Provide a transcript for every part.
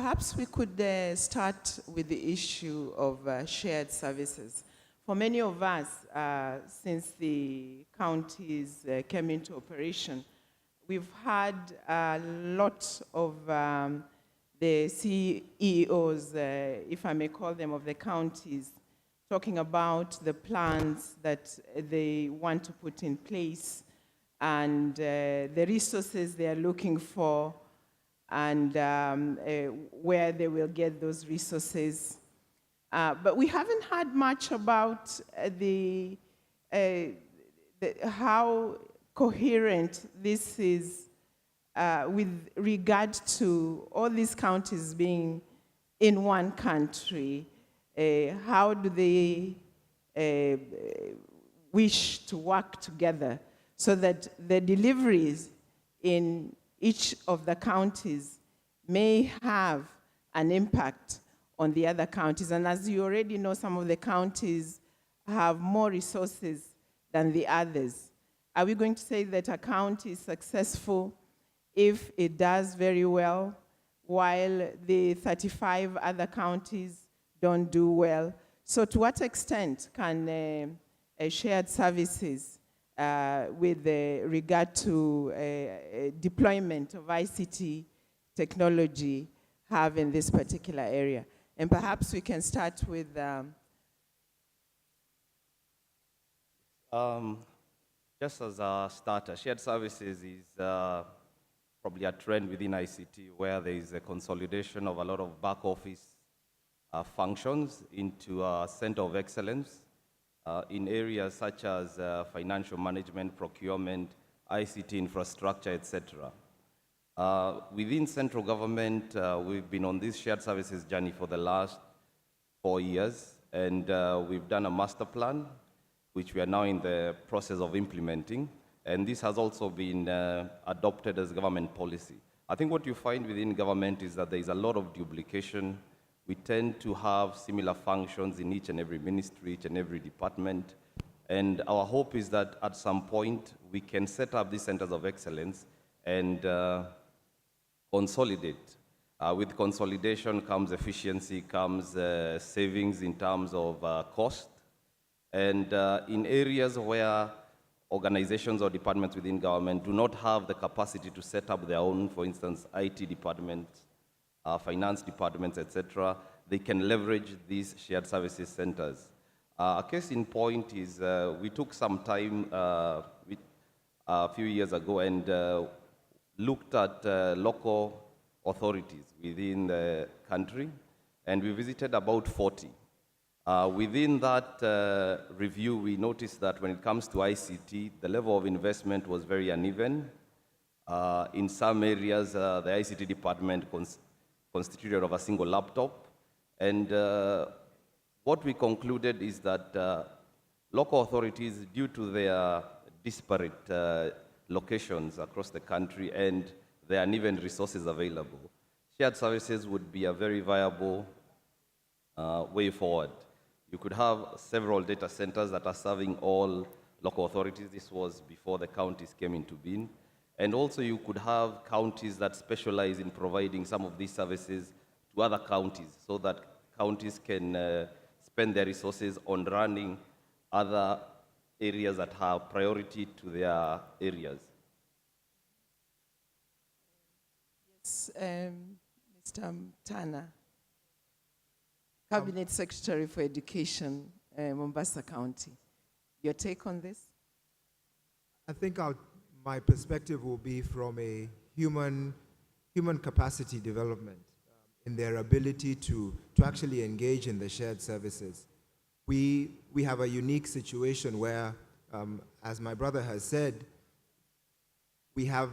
Perhaps we could start with the issue of shared services. For many of us, since the counties came into operation, we've had a lot of the CEOs, if I may call them, of the counties, talking about the plans that they want to put in place and the resources they are looking for and where they will get those resources. But we haven't heard much about how coherent this is with regard to all these counties being in one country. How do they wish to work together so that the deliveries in each of the counties may have an impact on the other counties? And as you already know, some of the counties have more resources than the others. Are we going to say that a county is successful if it does very well, while the 35 other counties don't do well? So to what extent can shared services with regard to deployment of ICT technology have in this particular area? And perhaps we can start with... Just as a starter, shared services is probably a trend within ICT where there is a consolidation of a lot of back office functions into a center of excellence in areas such as financial management, procurement, ICT infrastructure, etc. Within central government, we've been on this shared services journey for the last 4 years, and we've done a master plan, which we are now in the process of implementing. And this has also been adopted as government policy. I think what you find within government is that there is a lot of duplication. We tend to have similar functions in each and every ministry, each and every department. And our hope is that at some point, we can set up these centers of excellence and consolidate. With consolidation comes efficiency, comes savings in terms of cost. And in areas where organizations or departments within government do not have the capacity to set up their own, for instance, IT departments, finance departments, etc., they can leverage these shared services centers. A case in point is we took some time a few years ago and looked at local authorities within the country, and we visited about 40. Within that review, we noticed that when it comes to ICT, the level of investment was very uneven. In some areas, the ICT department constituted of a single laptop. And what we concluded is that local authorities, due to their disparate locations across the country and their uneven resources available, shared services would be a very viable way forward. You could have several data centers that are serving all local authorities. This was before the counties came into being. And also you could have counties that specialize in providing some of these services to other counties so that counties can spend their resources on running other areas that have priority to their areas. Yes, Mr. Tana, Cabinet Secretary for Education, Mombasa County. Your take on this? I think my perspective will be from a human capacity development in their ability to actually engage in the shared services. We have a unique situation where, as my brother has said, we have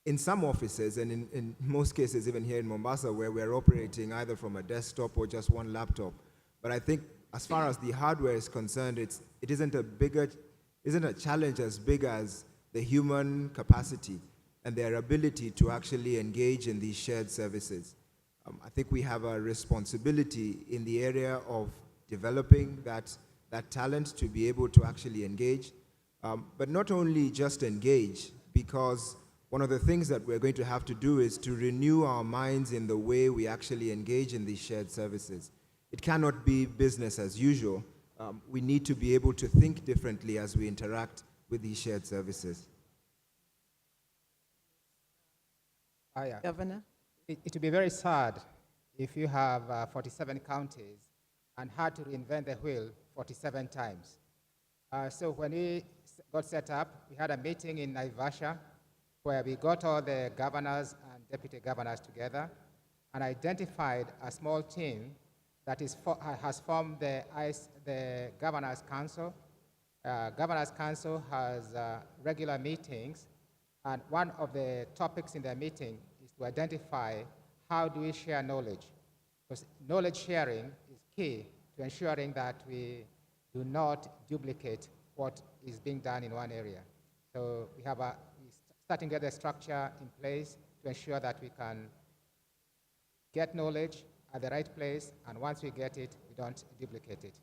in some offices, and in most cases, even here in Mombasa, where we're operating either from a desktop or just one laptop. But I think as far as the hardware is concerned, it isn't a challenge as big as the human capacity and their ability to actually engage in these shared services. I think we have a responsibility in the area of developing that talent to be able to actually engage, but not only just engage, because one of the things that we're going to have to do is to renew our minds in the way we actually engage in these shared services. It cannot be business as usual. We need to be able to think differently as we interact with these shared services. Yeah. Governor? It would be very sad if you have 47 counties and had to reinvent the wheel 47 times. So when we got set up, we had a meeting in Naivasha where we got all the governors and deputy governors together and identified a small team that has formed the Governors Council. Governors Council has regular meetings, and one of the topics in their meeting is to identify how do we share knowledge, because knowledge sharing is key to ensuring that we do not duplicate what is being done in one area. So we're starting to get the structure in place to ensure that we can get knowledge at the right place, and once we get it, we don't duplicate it.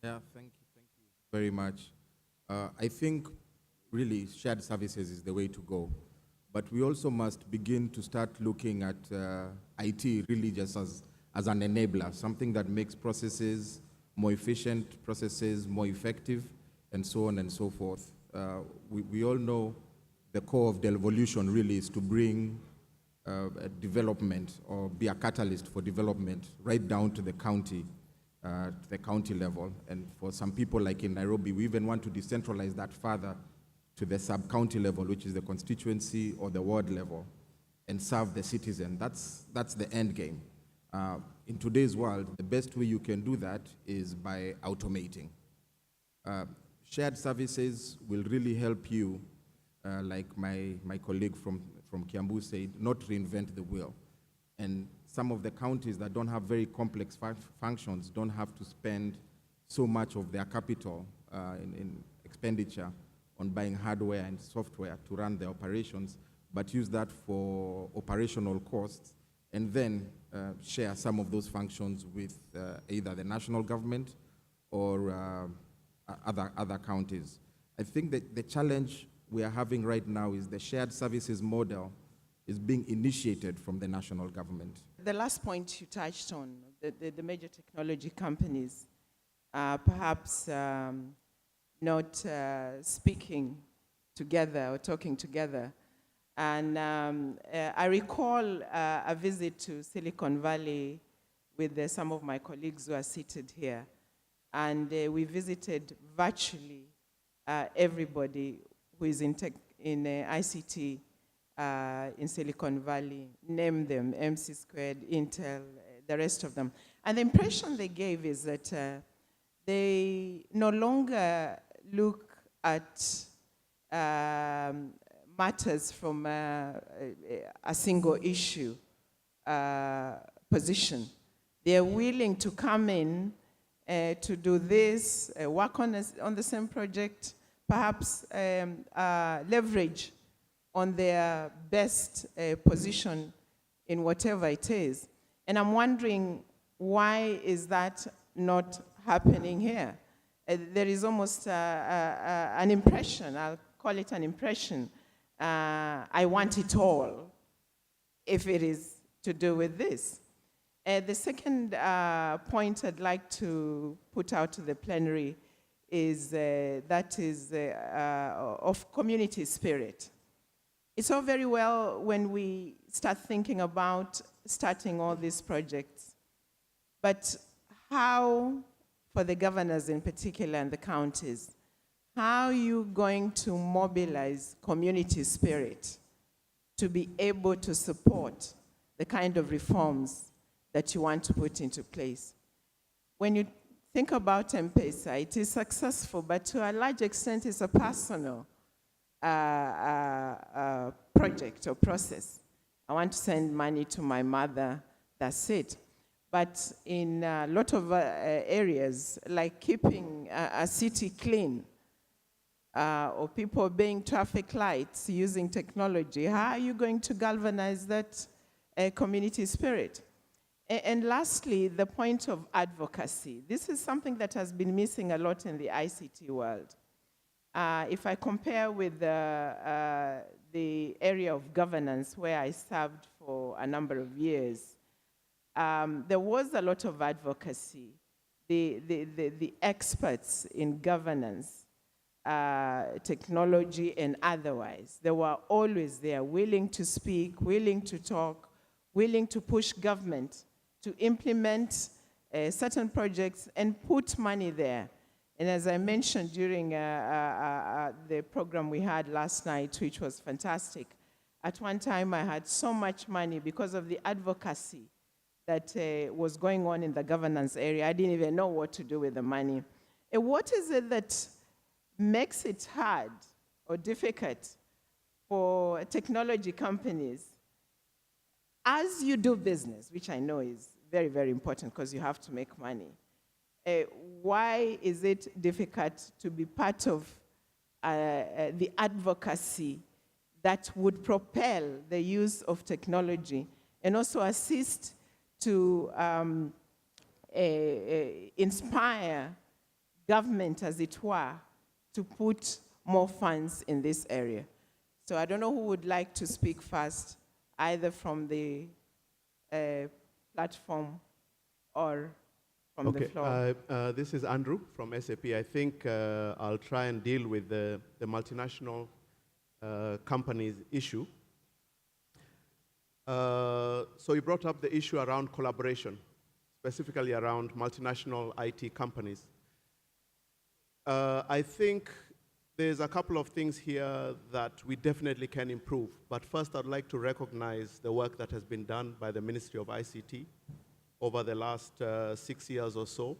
Yeah, thank you very much. I think really shared services is the way to go, but we also must begin to start looking at IT really just as an enabler, something that makes processes more efficient, processes more effective, and so on and so forth. We all know the core of the evolution really is to bring development or be a catalyst for development right down to the county level. And for some people like in Nairobi, we even want to decentralize that further to the sub-county level, which is the constituency or the ward level, and serve the citizen. That's the end game. In today's world, the best way you can do that is by automating. Shared services will really help you, like my colleague from Kiambu said, not reinvent the wheel. And some of the counties that don't have very complex functions don't have to spend so much of their capital in expenditure on buying hardware and software to run their operations, but use that for operational costs, and then share some of those functions with either the national government or other counties. I think that the challenge we are having right now is the shared services model is being initiated from the national government. The last point you touched on, the major technology companies, perhaps not speaking together or talking together. And I recall a visit to Silicon Valley with some of my colleagues who are seated here. And we visited virtually everybody who is in ICT in Silicon Valley, name them, MC Squared, Intel, the rest of them. And the impression they gave is that they no longer look at matters from a single issue position. They are willing to come in to do this, work on the same project, perhaps leverage on their best position in whatever it is. And I'm wondering, why is that not happening here? There is almost an impression, I'll call it an impression, I want it all, if it is to do with this. The second point I'd like to put out to the plenary is of community spirit. It's all very well when we start thinking about starting all these projects, but how, for the governors in particular and the counties, how are you going to mobilize community spirit to be able to support the kind of reforms that you want to put into place? When you think about M-Pesa, it is successful, but to a large extent it's a personal project or process. I want to send money to my mother, that's it. But in a lot of areas, like keeping a city clean, or people obeying traffic lights using technology, how are you going to galvanize that community spirit? And lastly, the point of advocacy. This is something that has been missing a lot in the ICT world. If I compare with the area of governance where I served for a number of years, there was a lot of advocacy. The experts in governance, technology and otherwise, they were always there, willing to speak, willing to talk, willing to push government to implement certain projects and put money there. And as I mentioned during the program we had last night, which was fantastic, at one time I had so much money because of the advocacy that was going on in the governance area. I didn't even know what to do with the money. And what is it that makes it hard or difficult for technology companies as you do business, which I know is very, very important because you have to make money? Why is it difficult to be part of the advocacy that would propel the use of technology and also assist to inspire government, as it were, to put more funds in this area? So I don't know who would like to speak first, either from the platform or from the floor. This is Andrew from SAP. I think I'll try and deal with the multinational companies issue. So you brought up the issue around collaboration, specifically around multinational IT companies. I think there's a couple of things here that we definitely can improve. But first, I'd like to recognize the work that has been done by the Ministry of ICT over the last 6 years or so.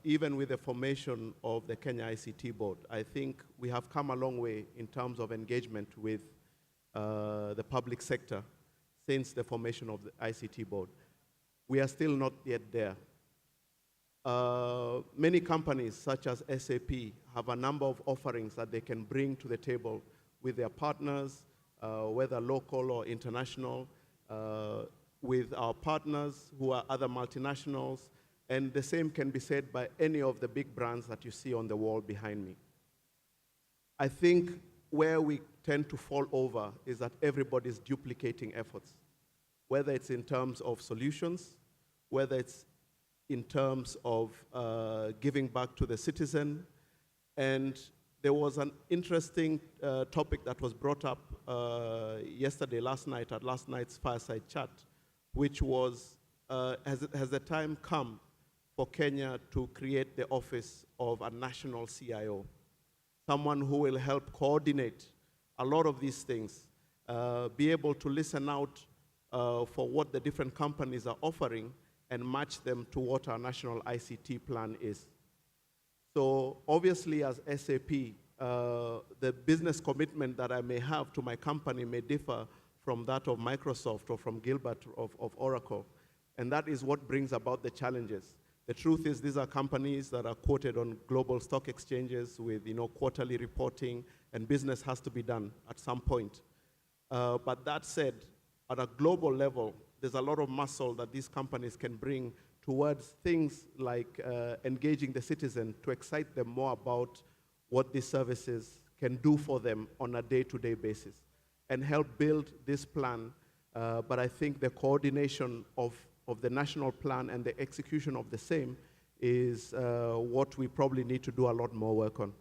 Even with the formation of the Kenya ICT Board, I think we have come a long way in terms of engagement with the public sector since the formation of the ICT Board. We are still not yet there. Many companies, such as SAP, have a number of offerings that they can bring to the table with their partners, whether local or international, with our partners who are other multinationals, and the same can be said by any of the big brands that you see on the wall behind me. I think where we tend to fall over is that everybody's duplicating efforts, whether it's in terms of solutions, whether it's in terms of giving back to the citizen. And there was an interesting topic that was brought up last night at last night's fireside chat, which was, has the time come for Kenya to create the office of a national CIO, someone who will help coordinate a lot of these things, be able to listen out for what the different companies are offering and match them to what our national ICT plan is. So obviously as SAP, the business commitment that I may have to my company may differ from that of Microsoft or from Gilbert of Oracle. And that is what brings about the challenges. The truth is these are companies that are quoted on global stock exchanges with quarterly reporting, and business has to be done at some point. But that said, at a global level, there's a lot of muscle that these companies can bring towards things like engaging the citizen to excite them more about what these services can do for them on a day-to-day basis and help build this plan. But I think the coordination of the national plan and the execution of the same is what we probably need to do a lot more work on.